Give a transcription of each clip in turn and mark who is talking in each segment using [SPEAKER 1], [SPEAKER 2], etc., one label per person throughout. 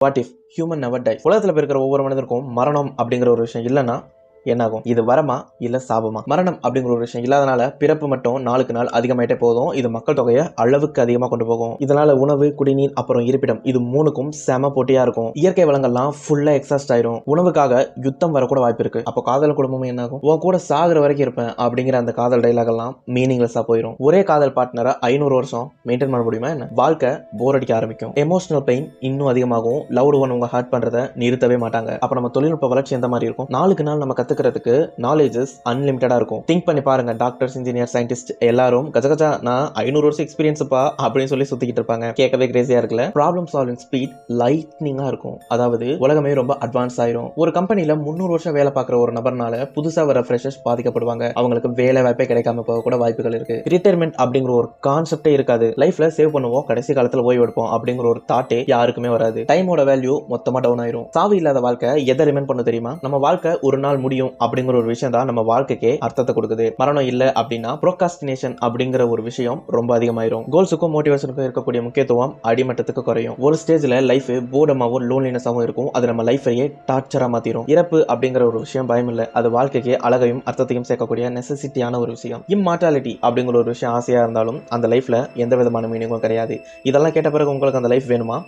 [SPEAKER 1] What if human never tie? உலகத்துல இருக்கிற ஒவ்வொரு மனிதருக்கும் மரணம் அப்படிங்கிற ஒரு விஷயம் இல்லைன்னா என்னாகும்? இது வரமா இல்ல சாபமா? மரணம் அப்படிங்கிற ஒரு விஷயம் இல்லாதனால பிறப்பு மட்டும் நாளுக்கு நாள் அதிகமாயிட்டே போதும். இது மக்கள் தொகையை அளவுக்கு அதிகமா கொண்டு போகும். இதனால உணவு, குடிநீர், அப்புறம் இருப்பிடம், இது மூணுக்கும் செம போட்டியா இருக்கும். இயற்கை வளங்கள்லாம் ஃபுல்லா எக்ஸாஸ்ட் ஆயிரும். உணவுக்காக யுத்தம் வரக்கூட வாய்ப்பு இருக்கு. அப்போ காதல் குடும்பமும் என்னாகும்? உன் கூட சாகுற வரைக்கும் இருப்பேன் அப்படிங்கிற அந்த காதல் டைலாக் எல்லாம் மீனிங்லெஸ்ஸா போயிடும். ஒரே காதல் பார்ட்னரை 500 வருஷம் மெயின்டைன் பண்ண முடியுமா என்ன? வாழ்க்கை போர் அடிக்க ஆரம்பிக்கும். எமோஷனல் பெயின் இன்னும் அதிகமாகும். லவ்டு ஒன் உங்க ஹர்ட் பண்றதை நிறுத்தவே மாட்டாங்க. அப்ப நம்ம தொழில்நுட்ப வளர்ச்சி எந்த மாதிரி இருக்கும்? நாளுக்கு நாள் நம்ம கத்துக்கிறதுக்கு நாலேஜஸ் அன்லிமிட்டடா இருக்கும். திங்க் பண்ணி பாருங்க, டாக்டர்ஸ், இன்ஜினியர், சயின்டிஸ்ட் எல்லாரும் கஜகஜா நான் 500 வருஷம் எக்ஸ்பீரியன்ஸ்ப்பா அப்படின்னு சொல்லி சுத்திக்கிட்டு இருப்பாங்க. கேட்கவே கிரேசியா இருக்குல்ல? ப்ராப்ளம் சால்விங் ஸ்பீட் லைட்னிங்கா இருக்கும். அதாவது உலகமே ரொம்ப அட்வான்ஸ் ஆயிரும். ஒரு கம்பெனில 300 வருஷம் வேலை பார்க்குற ஒரு நபர்னால புதுசா வர ஃப்ரெஷர்ஸ் பாதிக்கப்படுவாங்க. அவங்களுக்கு வேலை வாய்ப்பே கிடைக்காம போக கூட வாய்ப்புகள் இருக்கு. ரிட்டையர்மெண்ட் அப்படிங்கிற ஒரு கான்செப்டே இருக்காது. லைஃப்ல சேவ் பண்ணுவோம், கடைசி காலத்துல ஓய்வு எடுப்போம் அப்படிங்கிற ஒரு தாட்டே யாருக்குமே வராது. டைமோட வேல்யூ மொத்தமா டவுன் ஆயிரும். சாவு இல்லாத வாழ்க்கை எதை ரிமைண்ட் பண்ண தெரியுமா? நம்ம வாழ்க்கை ஒரு நாள் முடியும் அப்படிங்கிற ஒரு விஷயம் தான் நம்ம வாழ்க்கைக்கே அர்த்தத்தை கொடுக்குது. மரணம் இல்ல அப்படின்னா ப்ரோகாஸ்டினேஷன் அப்படிங்கிற ஒரு விஷயம் ரொம்ப அதிகமாயிரும். கோல்ஸுக்கும் மோட்டிவேஷனுக்கும் இருக்கக்கூடிய முக்கியத்துவம் அடிமட்டத்துக்கு குறையும். ஒரு ஸ்டேஜ்ல லைஃப் போர்டமாவும் லோன்லினஸாவும் இருக்கும். அது நம்ம லைஃபையே டார்ச்சரா மாத்திரும். இறப்பு அப்படிங்கிற ஒரு விஷயம் பயம் இல்ல, அது வாழ்க்கைக்கு அழகையும் அர்த்தத்தையும் சேர்க்கக்கூடிய நெசசிட்டியான ஒரு விஷயம். இம்மார்டாலிட்டி அப்படிங்கிற ஒரு விஷயம் ஆசையா இருந்தாலும் அந்த லைஃப்ல எந்த விதமான மீனிங்கும் கிடையாது. இதெல்லாம் கேட்ட பிறகு உங்களுக்கு அந்த லைஃப் வேணுமா?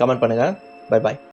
[SPEAKER 1] கமெண்ட் பண்ணுங்க. Bye bye.